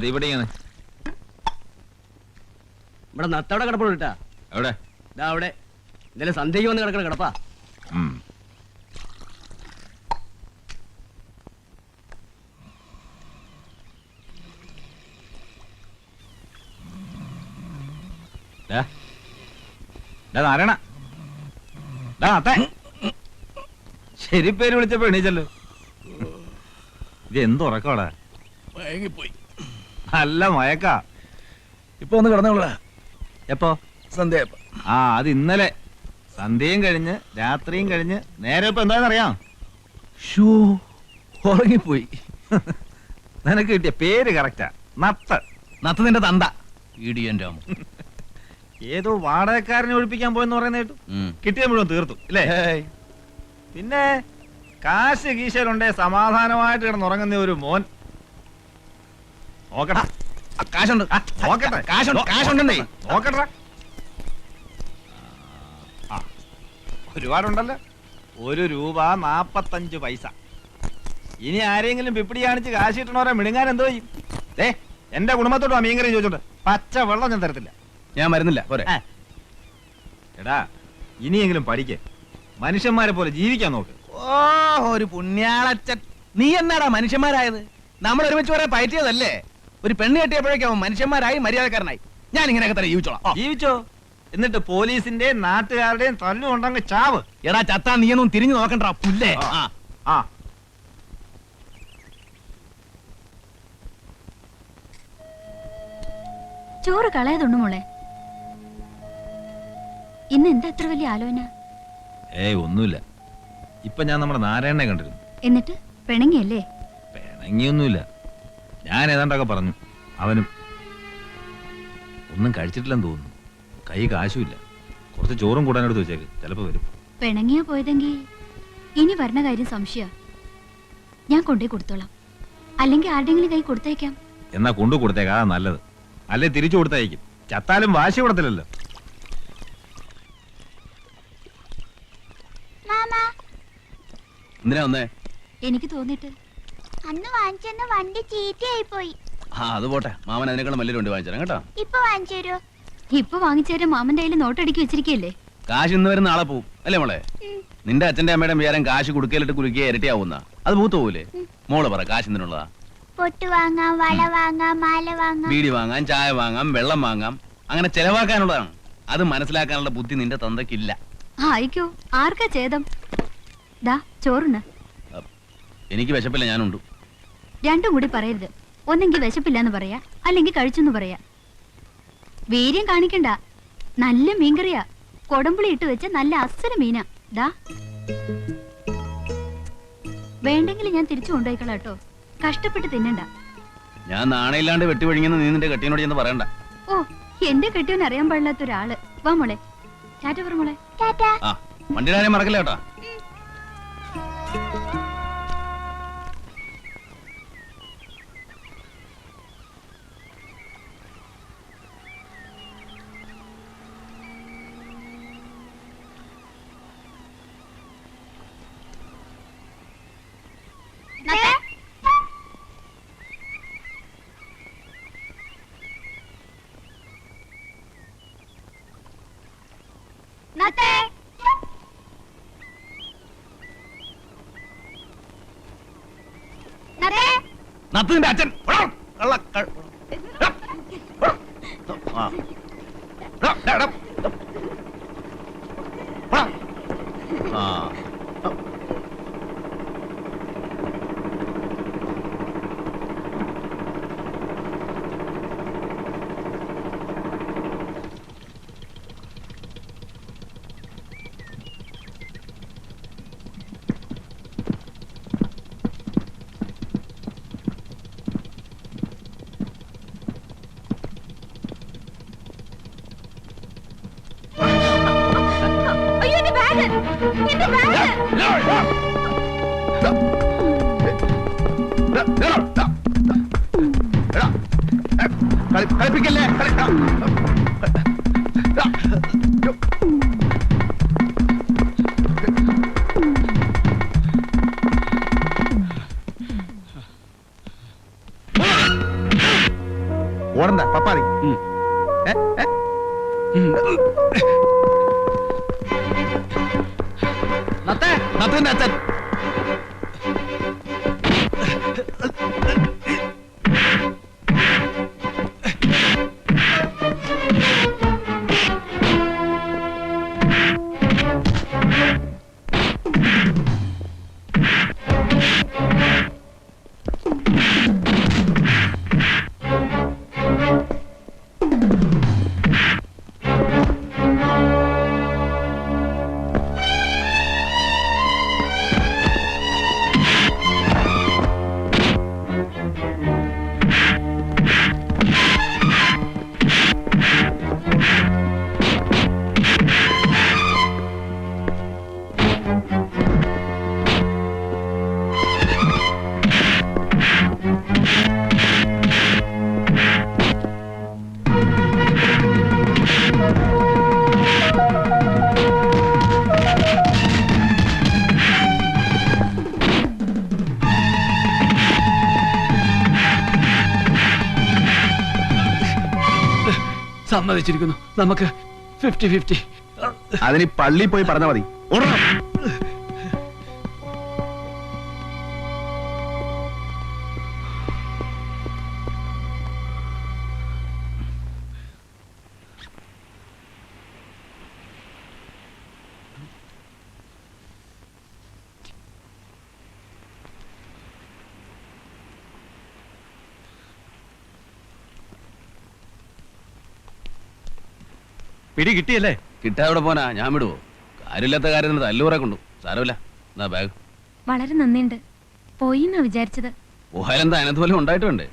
ഇവിടെയാണ് ഇവിടെ നത്തവിടെ കിടപ്പുണ്ടാ എവിടെ ഇതാ അവിടെ ഇന്നലെ സന്ധ്യയ്ക്ക് വന്ന് കിടക്കണ കിടപ്പാ. നാരായണ ശരി പേര് വിളിച്ചപ്പോ എണീച്ചല്ലോ. ഇത് എന്തുറക്കോടാ? മയങ്ങിപ്പോയി. നല്ല മയക്കാ. ഇപ്പൊ ഒന്ന് കിടന്നോളാ. എപ്പോ? സന്ധ്യ. ആ, അത് ഇന്നലെ സന്ധ്യയും കഴിഞ്ഞ് രാത്രിയും കഴിഞ്ഞ് നേരെ ഇപ്പൊ എന്താണെന്നറിയാം? ഉറങ്ങിപ്പോയി. നിനക്ക് കിട്ടിയ പേര് കറക്റ്റാ, നത്ത്. നത്ത് നിന്റെ തന്ത ഇടിയന്റെ. ഏതോ വാടകക്കാരനെ ഒഴിപ്പിക്കാൻ പോയെന്ന് പറയുന്ന കേട്ടു. കിട്ടിയ മുഴുവൻ തീർത്തു അല്ലേ? പിന്നെ കാശ് കീശയിലുണ്ടേ സമാധാനമായിട്ട് കിടന്നുറങ്ങുന്ന ഒരു മോൻ. നോക്കട്ടെ, കാശുണ്ട്. നോക്കട്ടെ, കാശുണ്ടെന്നേ നോക്കട്ടെ. ഒരുപാടുണ്ടല്ലോ. 1 രൂപ 45 പൈസ. ഇനി ആരെങ്കിലും പിപ്പിടി കാണിച്ച് കാശ് കിട്ടണവരെ മിണുങ്ങാൻ എന്തോ ചെയ്യും? എന്റെ കുടുംബത്തോട് മീൻകറി ചോദിച്ചോണ്ട് പച്ച വെള്ളം ഞാൻ തരത്തില്ല. ഞാൻ വരുന്നില്ല. പോരെ. എടാ, ഇനിയെങ്കിലും പഠിക്കേ, മനുഷ്യന്മാരെ പോലെ ജീവിക്കാൻ നോക്ക്. ഓ, ഒരു പുണ്യാളച്ചൻ. നീ എന്നാടാ മനുഷ്യന്മാരായത്? നമ്മൾ ഒരുമിച്ച് പറയാൻ പറ്റിയതല്ലേ? ഒരു പെണ്ണ് കെട്ടിയപ്പോഴേക്കും മനുഷ്യന്മാരായി മര്യാദക്കാരനായി. ഞാൻ ഇങ്ങനെയൊക്കെ തന്നെ ജീവിച്ചോളാം. ജീവിച്ചോ? എന്നിട്ട് പോലീസിന്റെയും നാട്ടുകാരുടെയും തല്ലുകൊണ്ടങ്ങ് ചാവ്. എടാ ചത്താ നീയൊന്നും തിരിഞ്ഞു നോക്കണ്ടാ പുല്ലേ. ആ, ചോറ് കളയതുണ്ട് മോളെ. ഇന്ന് എന്താ അത്ര വലിയ ആലോചന? ഒന്നുമില്ല. ഇപ്പൊ ഞാൻ നമ്മുടെ നാരായണനെ കണ്ടിരുന്നു. എന്നിട്ട് പിണങ്ങിയല്ലേ? പിണങ്ങിയൊന്നുമില്ല. ഞാൻ ഏതാണ്ടൊക്കെ പറഞ്ഞു. അവനും ഒന്നും കഴിച്ചിട്ടില്ലെന്ന് തോന്നുന്നു. കൈ കാശുമില്ല. കുറച്ച് ചോറും കൂടാനെടുത്ത് വെച്ചേക്ക്, ചിലപ്പോ വരും. പിണങ്ങിയാ പോയതെങ്കിൽ ഇനി വരണ കാര്യം സംശയ. ഞാൻ കൊണ്ടേ കൊടുത്തോളാം. അല്ലെങ്കിൽ ആരുടെങ്കിലും കൈ കൊടുത്തേക്കാം. എന്നാ കൊണ്ടു കൊടുത്തേക്കാ, നല്ലത്. അല്ലെ തിരിച്ചു കൊടുത്തയക്കും. ചത്താലും വാശി കൊടുത്തില്ലല്ലോ. എന്തിനാ വന്നേ? എനിക്ക് തോന്നിട്ട് അന്ന് വാങ്ങിച്ചെന്ന വണ്ടി ചീത്തയായി പോയി. അത് പോട്ടെ, മാമൻ അതിനേക്കാളും വലിയൊരു വണ്ടി വാങ്ങിച്ചു കേട്ടോ. ഇപ്പൊ വാങ്ങിച്ചു തരുമോ? ഇപ്പൊ വാങ്ങിച്ചേരാൻ മാമന്റെ കയ്യിൽ നോട്ടടിക്കി വെച്ചിരിക്കല്ലേ? കാശ് ഇന്ന് വരും നാളെ പോവും അല്ലേ മോളെ? നിന്റെ അച്ഛന്റെ അമ്മയുടെ വിചാരം കാശ് കുടുക്കയിലിട്ട് കുലുക്കിയ ഇരട്ടിയാവുന്ന അത് പൂത്തു പോകൂലേ? മോള് പറ, കാശ് എന്തിനുള്ളതാ? പൊട്ട് വാങ്ങാം, വള വാങ്ങാം, മാല വാങ്ങാം, ബീഡി വാങ്ങാം, ചായ വാങ്ങാം, വെള്ളം വാങ്ങാം. അങ്ങനെ ചെലവാക്കാനുള്ളതാണ്. അത് മനസ്സിലാക്കാനുള്ള ബുദ്ധി നിന്റെ തന്തയ്ക്കില്ല. ആയിക്കോ, ആർക്കാ ഛേദം? ദാ ചോറുണ്ട്. എനിക്ക് വിശപ്പില്ല, ഞാനുണ്ട്. രണ്ടും കൂടി പറയരുത്. ഒന്നെങ്കിൽ വിശപ്പില്ലാന്ന് പറയാ, അല്ലെങ്കിൽ കഴിച്ചെന്ന് പറയാ. വീര്യം കാണിക്കണ്ട. നല്ല മീൻകറിയാ. കൊടമ്പുളി ഇട്ട് വെച്ച നല്ല അസല മീനാ. ദാ വേണ്ടെങ്കിൽ ഞാൻ തിരിച്ചു കൊണ്ടുപോയിക്കളാം കേട്ടോ. കഷ്ടപ്പെട്ട് തിന്നണ്ട. ഞാൻ നാണയില്ലാണ്ട് വെട്ടിവഴിങ്ങുന്ന നീ നിന്റെ കെട്ടിയോട് ചെന്ന് പറയണ്ട. ഓ, എന്റെ കെട്ടിയോൻ അറിയാൻ പാടില്ലാത്ത ഒരാള്. വാ മോളെ, ടാറ്റ പറ മോളെ. ആ, വണ്ടിയുടെ കാര്യം മറക്കില്ല കേട്ടാ. നത്തിന്റെ അച്ഛൻ കളിപ്പിക്കല്ലേ. ഓടണ്ട പപ്പാതി. നത്തന്റെ അച്ഛൻ. സമ്മതിച്ചിരിക്കുന്നു. നമുക്ക് 50-50. അതിന് പള്ളി പോയി പറഞ്ഞാൽ മതി. ഓടണം. പിടി കിട്ടിയല്ലേ? കിട്ടാവിടെ പോനാ, ഞാൻ വിടുവോ? കാര്യമില്ലാത്ത കാര്യം തല്ലൂറെ കൊണ്ടു. സാരമില്ല, എന്നാ ബാഗ്. വളരെ നന്ദിയുണ്ട്. പോയി എന്നാ വിചാരിച്ചത്. ഓഹാലെന്താ അതിനകത്ത് പോലും ഉണ്ടായിട്ടുണ്ട്.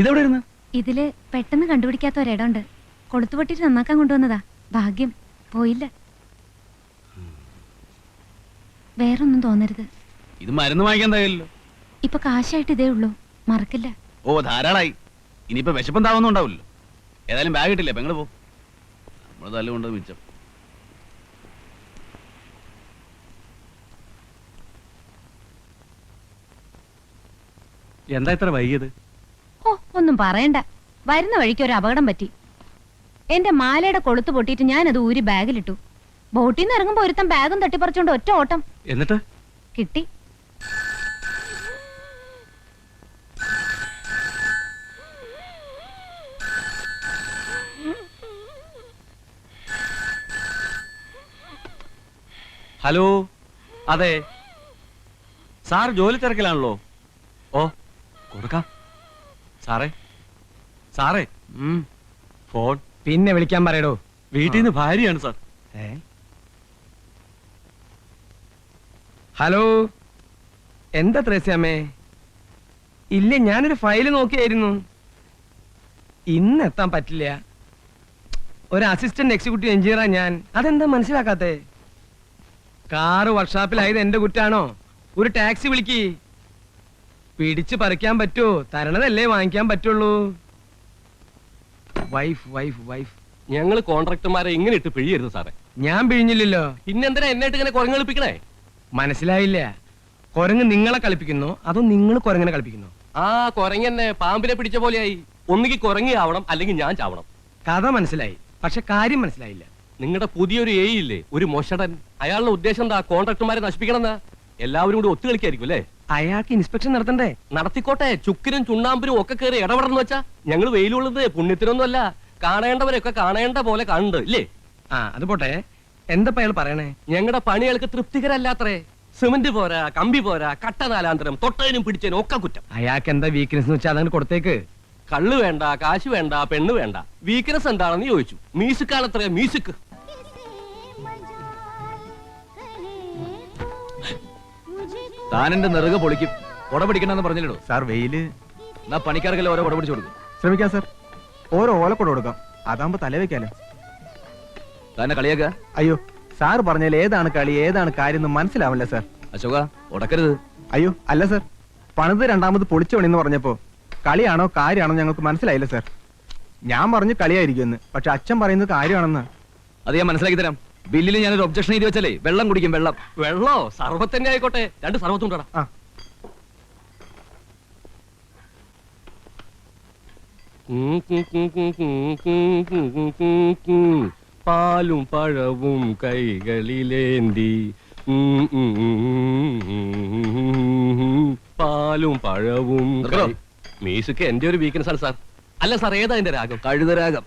ഇതെവിടെ ഇരുന്ന്? ഇതില് പെട്ടെന്ന് കണ്ടുപിടിക്കാത്ത ഒരിടമുണ്ട്. കൊളുത്തുപൊട്ടിട്ട് നന്നാക്കാൻ കൊണ്ടുവന്നതാ. ഭാഗ്യം പോയില്ല. വേറൊന്നും തോന്നരുത്. ഇത് മരുന്ന് വാങ്ങിക്കാൻ തയ്യല്ലോ. ഇപ്പൊ കാശായിട്ട് ഇതേ ഉള്ളൂ, മറക്കില്ല. ഓ ധാരാളായി. ഇനിയിപ്പോ വിശപ്പം താവൊന്നും ഉണ്ടാവില്ലല്ലോ. ഏതായാലും ബാഗ് കിട്ടില്ലേ, പെങ്ങള് പോ. നമ്മള് തല്ലുകൊണ്ട് മിച്ചം. എന്താ ഇത്ര വൈകിയത്? ഓ ഒന്നും പറയണ്ട. വരുന്ന വഴിക്ക് ഒരു അപകടം പറ്റി. എന്റെ മാലയുടെ കൊളുത്ത് പൊട്ടിയിട്ട് ഞാനത് ഊരി ബാഗിലിട്ടു. ബോട്ടിൽ നിന്ന് ഇറങ്ങുമ്പോ ഒരുത്തൻ ബാഗും തട്ടിപ്പറിച്ചോണ്ട് ഒറ്റ ഓട്ടം. എന്നിട്ട് കിട്ടി. ഹലോ, അതെ സാർ ജോലി തിരക്കിലാണല്ലോ. ഓ കൊടുക്കാം. സാറേ സാറേ ഫോൺ പിന്നെ വിളിക്കാൻ പറയടോ. വീട്ടിൽ നിന്ന് ഭാര്യയാണ് സാർ. ഹലോ, എന്താ ത്രേസ്യാമ്മേ? ഇല്ല, ഞാനൊരു ഫയല് നോക്കിയായിരുന്നു. ഇന്ന് എത്താൻ പറ്റില്ല. ഒരു അസിസ്റ്റന്റ് എക്സിക്യൂട്ടീവ് എഞ്ചിനീയറാ ഞാൻ. അതെന്താ മനസ്സിലാക്കാത്തെ? കാറ് വർക്ക്ഷോപ്പിലായത് എന്റെ കുറ്റാണോ? ഒരു ടാക്സി വിളിക്ക്. പിടിച്ച് പറിക്കാൻ പറ്റുമോ? തരണതല്ലേ വാങ്ങിക്കാൻ പറ്റുള്ളൂ. Wife wife wife. ഞങ്ങൾ കോൺട്രാക്ടർമാരെ ഇങ്ങനെ ഇട്ട് പിഴിയരുത് സാറേ. ഞാൻ പിഴിഞ്ഞില്ലല്ലോ. പിന്നെന്തിനാ എന്നായിട്ട് ഇങ്ങനെ കുരങ്ങളിപ്പിക്കണേ? മനസ്സിലായില്ല. കുരങ്ങ് നിങ്ങളെ കളിപ്പിക്കുന്നു അതോ നിങ്ങൾ കുരങ്ങനെ കളിപ്പിക്കുന്നു? ആ കുരങ്ങന്നെ പാമ്പിനെ പിടിച്ച പോലെയായി. ഒന്നുകിൽ കുരങ്ങി ആവണം, അല്ലെങ്കിൽ ഞാൻ ചാവണം. കഥ മനസ്സിലായി, പക്ഷെ കാര്യം മനസ്സിലായില്ല. നിങ്ങളുടെ പുതിയൊരു ഇല്ലേ, ഒരു മൊഷടൻ. അയാളുടെ ഉദ്ദേശം എന്താ? കോൺട്രാക്ടർമാരെ നശിപ്പിക്കണമെന്നാ. എല്ലാവരും കൂടി ഒത്തു കളിക്കായിരിക്കും അല്ലേ? അയാൾക്ക് ഇൻസ്പെക്ഷൻ നടത്തണ്ടേ? നടത്തിക്കോട്ടെ. ചുക്കിനും ചുണ്ണാമ്പിനും ഒക്കെ കയറി ഇടപെടണമെന്ന് വെച്ചാ ഞങ്ങൾ വെയിലുള്ളത് പുണ്യത്തിനൊന്നും അല്ല. കാണേണ്ടവരൊക്കെ കാണേണ്ട പോലെ കണ്ട് ഇല്ലേ? ആ അത് പോട്ടെ. എന്താ അയാൾ പറയണേ? ഞങ്ങളുടെ പണികൾക്ക് തൃപ്തികരല്ലാത്രേ. സിമന്റ് പോരാ, കമ്പി പോരാ, കട്ട നാലാന്തരം, തൊട്ടതിനും പിടിച്ചതിനും ഒക്കെ കുറ്റം. അയാൾക്ക് എന്താ വീക്ക്നെസ് എന്ന് വെച്ചാൽ അതങ്ങനെ കൊടുത്തേക്ക്. കള്ള് വേണ്ട, കാശ് വേണ്ട, പെണ്ണ് വേണ്ട. വീക്ക്നെസ് എന്താണെന്ന് ചോദിച്ചു. മ്യൂസിക്കാണത്രേ, മ്യൂസിക്. താനെന്റെ നെറുക പൊളിക്കും. കൊട പിടിക്കണമെന്ന് പറഞ്ഞില്ലടോ സാർ. വെയില് എന്നാ പണിക്കാർക്കെല്ലാം ഓരോ കൊട പിടിച്ചു കൊടുക്കും. ശ്രമിക്കാം സാർ. ഓരോ ഓലക്കൊട കൊടുക്കാം. അതാകുമ്പോ തല വെക്കാലോ. തന്നെ കളിയാക്ക? അയ്യോ, സാർ പറഞ്ഞാൽ ഏതാണ് കളി ഏതാണ് കാര്യം എന്ന് മനസ്സിലാവില്ല സാർ. അശോക ഉടക്കരുത്. അയ്യോ അല്ല സാർ, പണിത് രണ്ടാമത് പൊളിച്ചു പണിന്ന് പറഞ്ഞപ്പോ കളിയാണോ കാര്യമാണോ ഞങ്ങൾക്ക് മനസ്സിലായില്ല സാർ. ഞാൻ പറഞ്ഞു കളിയായിരിക്കുമെന്ന്, പക്ഷെ അച്ഛൻ പറയുന്നത് കാര്യമാണെന്ന്. അത് ഞാൻ മനസ്സിലാക്കി തരാം. ബില്ലിൽ ഞാനൊരു ഒബ്ജക്ഷൻ എഴുതി വെച്ചാലേ വെള്ളം കുടിക്കും. വെള്ളം വെള്ളോ സർവത്തന്നെ ആയിക്കോട്ടെ. 2 സർവത്തുണ്ടോടാ. ആ പാലും പഴവും കൈകളിലേന്തി പാലും പഴവും മ്യൂസിക് എന്റെ ഒരു വീക്ക്നെസ് ആണ് സാർ. അല്ല സാർ, ഏതാ എന്റെ രാഗം? കഴുതരാഗം.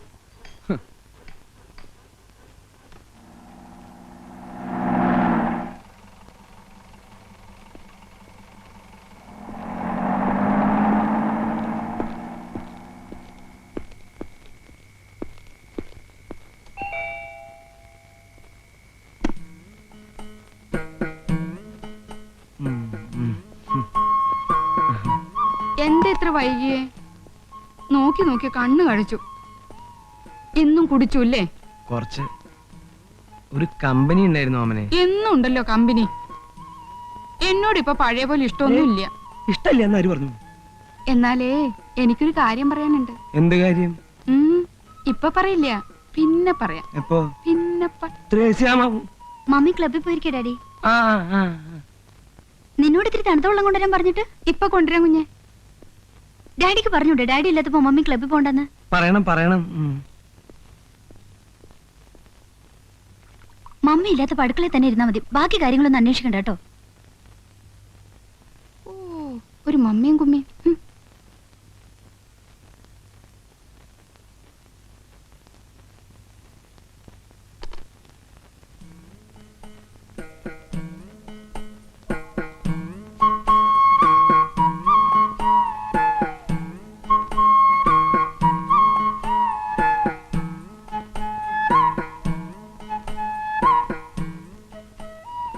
എന്താ ഇത്ര വൈകിയേ? നോക്കി നോക്കി കണ്ണു കഴിച്ചു. ഇന്നും കുടിച്ചു അല്ലേ? കുറച്ച് ഒരു കമ്പനി ഉണ്ടായിരുന്നു ഓമനെ. എന്നും ഉണ്ടല്ലോ കമ്പനി. എന്നോട് ഇപ്പൊ പഴയ പോലെ ഇഷ്ടമൊന്നുമില്ല. ഇഷ്ടല്ല എന്നാര് പറഞ്ഞു? എന്നാലേ എനിക്കൊരു കാര്യം പറയാനുണ്ട്. എന്ത് കാര്യം? ഇപ്പൊ പറയില്ല, പിന്നെ പറയാം. എപ്പോ? പിന്നെ മമ്മി ക്ലബിൽ പോയിരിക്കേ ഡാഡി. നിന്നോട് ഇത്തിരി തണുത്ത വെള്ളം കൊണ്ടുവരാൻ പറഞ്ഞിട്ട് ഇപ്പൊ കൊണ്ടുവരാൻ കുഞ്ഞെ. ഡാഡിക്ക് പറഞ്ഞൂടെ ഡാഡി ഇല്ലാത്തപ്പോ മമ്മി ക്ലബിൽ പോണ്ടെന്ന്? പറയണം. മമ്മി ഇല്ലാത്തപ്പോ അടുക്കളയിൽ തന്നെ ഇരുന്നാ മതി. ബാക്കി കാര്യങ്ങളൊന്നും അന്വേഷിക്കണ്ട കേട്ടോ. ഓ, ഒരു മമ്മിയും കുമ്മിയും.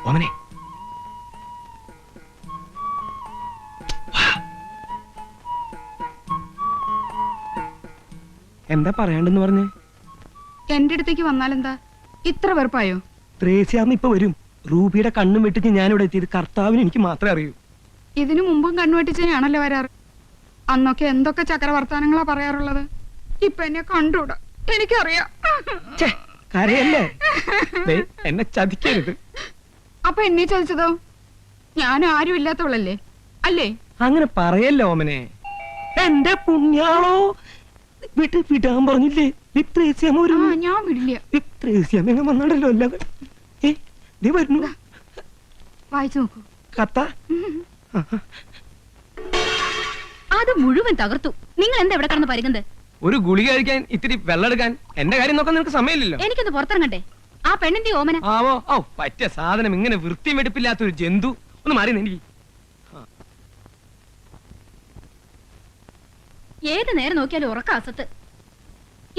ഓമനെ, എന്താ പറയാണ്ടെന്ന് പറഞ്ഞേ? എന്റെ അടുത്തേക്ക് വന്നാലെന്താ ഇത്ര വെറുപ്പായോ? ത്രേസ്യാമ്മ ഇപ്പൊ വരും. റൂബിയുടെ കണ്ണും വെട്ടിച്ച് ഞാനിവിടെ എത്തിയത് കർത്താവിന് എനിക്ക് മാത്രമേ അറിയൂ. ഇതിനു മുമ്പും കണ്ണുവെട്ടിച്ചാണല്ലോ വരാറ്. അന്നൊക്കെ എന്തൊക്കെ ചക്രവർത്താനങ്ങളാ പറയാറുള്ളത്. ഇപ്പൊ എന്നെ കണ്ടൂടാ, എനിക്കറിയാം. കരയല്ലേ? എന്നെ ചതിക്കരുത്. അപ്പൊ എന്നെ ചതിച്ചതോ? ഞാൻ ആരും ഇല്ലാത്തവളല്ലേ അല്ലേ? അങ്ങനെ പറയല്ലോ ഓമനെ. എന്റെ പുണ്യാളോ, വിടാൻ പറഞ്ഞില്ലേ? ഞാൻ വിടില്ല. ഇത്രേസ്യാമ്മ വന്നാണല്ലോ അല്ലാതെ. നീ വരുന്നു. വായിച്ചു നോക്കൂ. കത്ത അത് മുഴുവൻ തകർത്തു. നിങ്ങൾ എന്താ ഇവിടെ കിടന്ന് പരുങ്ങുന്നത്? ഒരു ഗുളിക കഴിക്കാൻ ഇത്തിരി വെള്ളം എടുക്കാൻ എന്റെ കാര്യം നോക്കാൻ നിനക്ക് സമയമില്ലല്ലോ. എനിക്കൊന്ന് പുറത്തിറങ്ങട്ടെ. ആ പെണ്ണിന്റെ ഓമന. ആവോ, പറ്റിയ സാധനം. ഇങ്ങനെ വൃത്തിയും വെടുപ്പില്ലാത്തൊരു ജന്തു. ഒന്ന് മാറി എനിക്ക്. ഏത് നേരം നോക്കിയാലും ഉറക്ക അസത്ത്.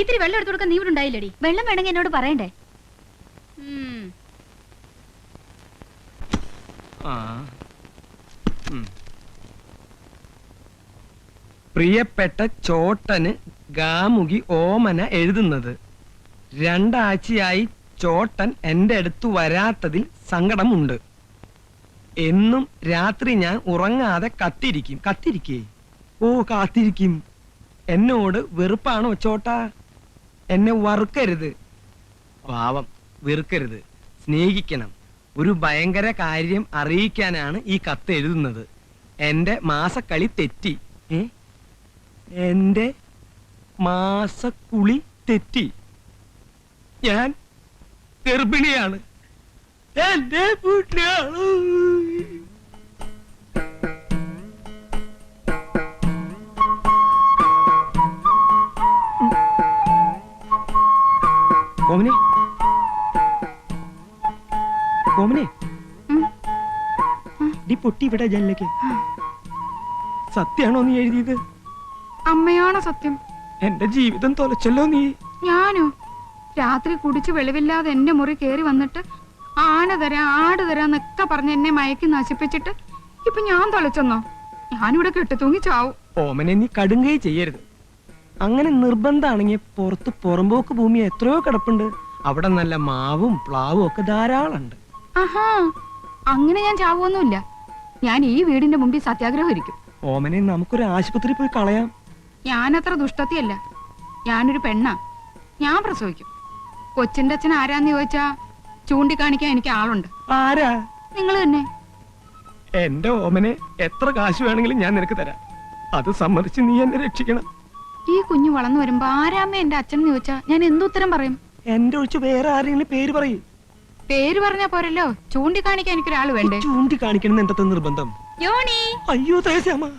ഇത്തിരി വെള്ളം എടുത്തു കൊടുക്കാൻ നീ ഇവിടെ ഉണ്ടായില്ലടി. വെള്ളം വേണമെങ്കിൽ എന്നോട് പറയണ്ടേ? പ്രിയപ്പെട്ട ചോട്ടന് ഗാമുകി ഓമന എഴുതുന്നത്. 2 ആഴ്ചയായി ചോട്ടൻ എന്റെ അടുത്ത് വരാത്തതിൽ സങ്കടമുണ്ട്. എന്നും രാത്രി ഞാൻ ഉറങ്ങാതെ കാത്തിരിക്കും. എന്നോട് വെറുപ്പാണോ ചോട്ടാ? എന്നെ വറുക്കരുത്. പാവം, വെറുക്കരുത്, സ്നേഹിക്കണം. ഒരു ഭയങ്കര കാര്യം അറിയിക്കാനാണ് ഈ കത്ത് എഴുതുന്നത്. എന്റെ മാസക്കളി തെറ്റി. എന്റെ മാസക്കുളി തെറ്റി. ഞാൻ ഗർഭിണിയാണ്. എന്റെ പുണ്യാണ്. ഓമനെ, നീ പൊട്ടി ഇവിടെ ജനലേക്ക്. സത്യാണോ നീ എഴുതിയത്? അമ്മയാണോ സത്യം? എന്റെ ജീവിതം തൊലച്ചല്ലോ നീ. ഞാനോ? രാത്രി കുടിച്ച് വെളിവില്ലാതെ എന്റെ മുറി കേറി വന്നിട്ട് ആട് തരാന്നൊക്കെ പറഞ്ഞ് എന്നെ മയക്കി നശിപ്പിച്ചിട്ട് ഇപ്പൊ ഞാൻ തൊലച്ചെന്നോ? ഞാനിവിടെ കെട്ടിത്തൂങ്ങി ചാവും. ഓമനെ, നീ കടുങ്കൈ ചെയ്യരുത്. അങ്ങനെ നിർബന്ധാണെങ്കിൽ പുറത്ത് പുറമ്പോക്ക് ഭൂമി എത്രയോ കിടപ്പുണ്ട്. അവിടെ നല്ല മാവും പ്ലാവും ഒക്കെ ധാരാളമുണ്ട്. ആഹാ, അങ്ങനെ ഞാൻ ചാവുമൊന്നുമില്ല. ഞാൻ ഈ വീടിന്റെ മുമ്പിൽ സത്യാഗ്രഹം ഇരിക്കും. ഓമനെ, നമുക്കൊരു ആശുപത്രി പോയി കളയാം. ഞാനത്ര ദുഷ്ടത്തിയല്ല. ഞാനൊരു പെണ്ണാ. ഞാൻ പ്രസവിക്കും. കൊച്ചിന്റെ അച്ഛൻ ആരാന്ന് ചോദിച്ചാ ചൂണ്ടിക്കാണിക്കാൻ എനിക്ക് ആളുണ്ട്. ആരാ? നിങ്ങൾ തന്നെ. എന്റെ ഓമനെ, എത്ര കാശ് വേണമെങ്കിലും ഞാൻ നിനക്ക് തരാം. അത് സമ്മതിച്ച് നീ എന്നെ രക്ഷിക്കണം. ഈ കുഞ്ഞു വളർന്നു വരുമ്പോ ആരാമ്മ എന്റെ അച്ഛൻ ചോദിച്ചാ ഞാൻ എന്തുത്തരം പറയും? എന്റെ ഒഴിച്ച് വേറെ ആരെങ്കിലും പേര് പറയും. പേര് പറഞ്ഞാ പോരല്ലോ, ചൂണ്ടിക്കാണിക്കാൻ എനിക്കൊരാള് വേണ്ടേ? ചൂണ്ടിക്കാണിക്കണം എന്താ നിർബന്ധം? യോണി അയ്യോ തേശാമ്മ.